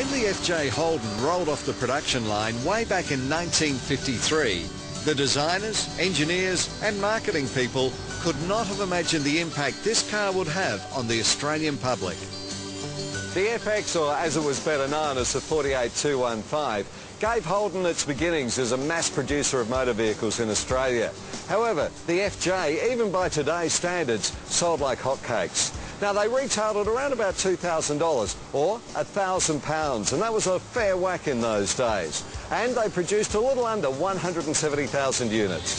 When the FJ Holden rolled off the production line way back in 1953, the designers, engineers and marketing people could not have imagined the impact this car would have on the Australian public. The FX, or as it was better known as the 48215, gave Holden its beginnings as a mass producer of motor vehicles in Australia. However, the FJ, even by today's standards, sold like hotcakes. Now, they retailed at around about $2,000 or £1,000, and that was a fair whack in those days. And they produced a little under 170,000 units.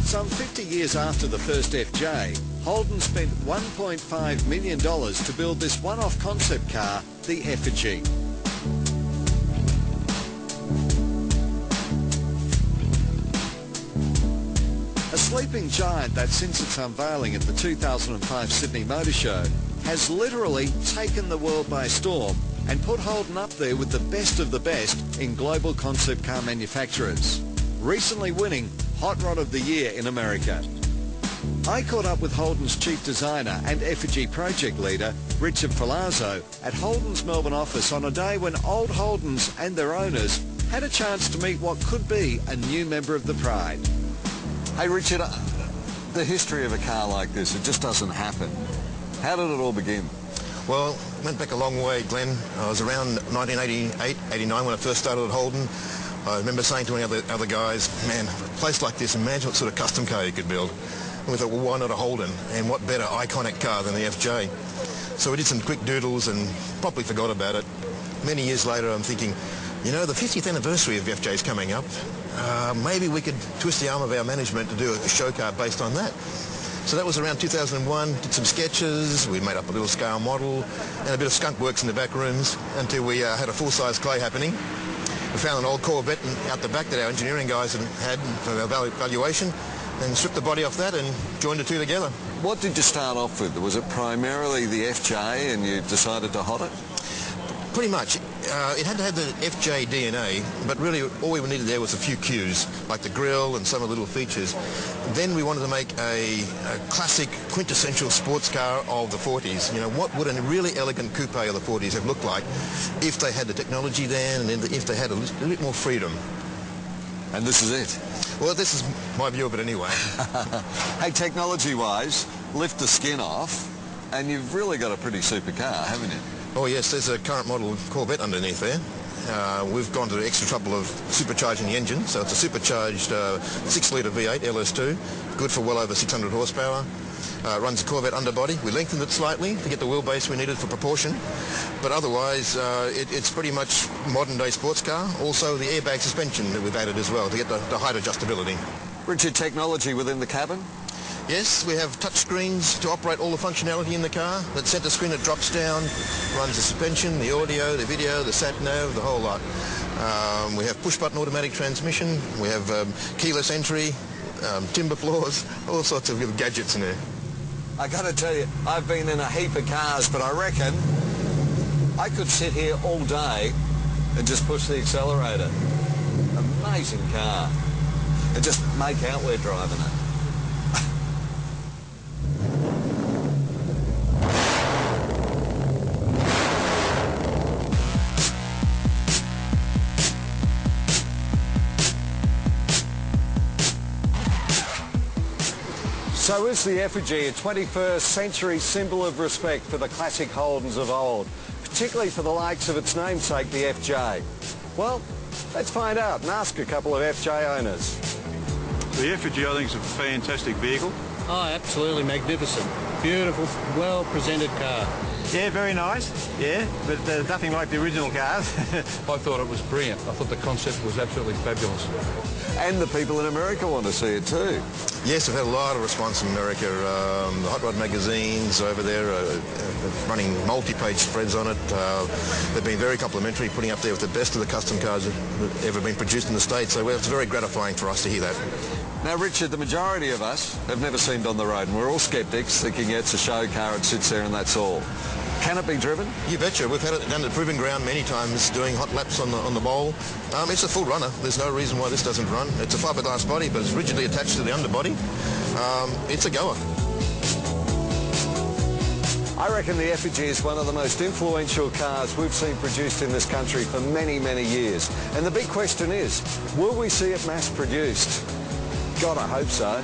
Some 50 years after the first FJ, Holden spent $1.5 million to build this one-off concept car, the Efijy. A sleeping giant that since its unveiling at the 2005 Sydney Motor Show has literally taken the world by storm and put Holden up there with the best of the best in global concept car manufacturers, recently winning Hot Rod of the Year in America. I caught up with Holden's chief designer and Efijy project leader, Richard Palazzo, at Holden's Melbourne office on a day when old Holdens and their owners had a chance to meet what could be a new member of the Pride. Hey Richard, the history of a car like this, it just doesn't happen. How did it all begin? Well, it went back a long way, Glenn. I was around 1988, 89 when I first started at Holden. I remember saying to one of the other guys, man, a place like this, imagine what sort of custom car you could build. And we thought, well, why not a Holden? And what better iconic car than the FJ? So we did some quick doodles and probably forgot about it. Many years later, I'm thinking, you know, the 50th anniversary of the FJ is coming up. Maybe we could twist the arm of our management to do a show car based on that. So that was around 2001, did some sketches, we made up a little scale model and a bit of skunk works in the back rooms until we had a full-size clay happening. We found an old Corvette out the back that our engineering guys had for evaluation and stripped the body off that and joined the two together. What did you start off with? Was it primarily the FJ and you decided to hot it? Pretty much. It had to have the FJ DNA, but really all we needed there was a few cues, like the grille and some of the little features. Then we wanted to make a classic, quintessential sports car of the 40s. You know, what would a really elegant coupe of the 40s have looked like if they had the technology then and if they had a little bit more freedom? And this is it? Well, this is my view of it anyway. Hey, technology-wise, lift the skin off, and you've really got a pretty super car, haven't you? Oh yes, there's a current model Corvette underneath there. We've gone to the extra trouble of supercharging the engine, so it's a supercharged 6-litre V8 LS2, good for well over 600 horsepower. Runs a Corvette underbody. We lengthened it slightly to get the wheelbase we needed for proportion, but otherwise it's pretty much modern-day sports car. Also the airbag suspension that we've added as well to get the height adjustability. Richard, technology within the cabin? Yes, we have touch screens to operate all the functionality in the car. That centre screen that drops down, runs the suspension, the audio, the video, the sat-nav, the whole lot. We have push-button automatic transmission. We have keyless entry, timber floors, all sorts of little gadgets in there. I got to tell you, I've been in a heap of cars, but I reckon I could sit here all day and just push the accelerator. Amazing car. And just make out we're driving it. So is the Efijy a 21st century symbol of respect for the classic Holdens of old, particularly for the likes of its namesake, the FJ? Well, let's find out and ask a couple of FJ owners. The Efijy, I think, is a fantastic vehicle. Oh, absolutely magnificent. Beautiful, well-presented car. Yeah, very nice, yeah, but nothing like the original cars. I thought it was brilliant. I thought the concept was absolutely fabulous. And the people in America want to see it too. Yes, we've had a lot of response from America. The Hot Rod magazines over there running multi-page spreads on it. They've been very complimentary, putting up there with the best of the custom cars that have ever been produced in the States. So it's very gratifying for us to hear that. Now, Richard, the majority of us have never seen it on the road, and we're all sceptics, thinking it's a show car, it sits there and that's all. Can it be driven? You betcha. We've had it done at the proving ground many times, doing hot laps on the bowl. It's a full runner. There's no reason why this doesn't run. It's a fiberglass body, but it's rigidly attached to the underbody. It's a goer. I reckon the Efijy is one of the most influential cars we've seen produced in this country for many, many years. And the big question is, will we see it mass produced? God, I hope so.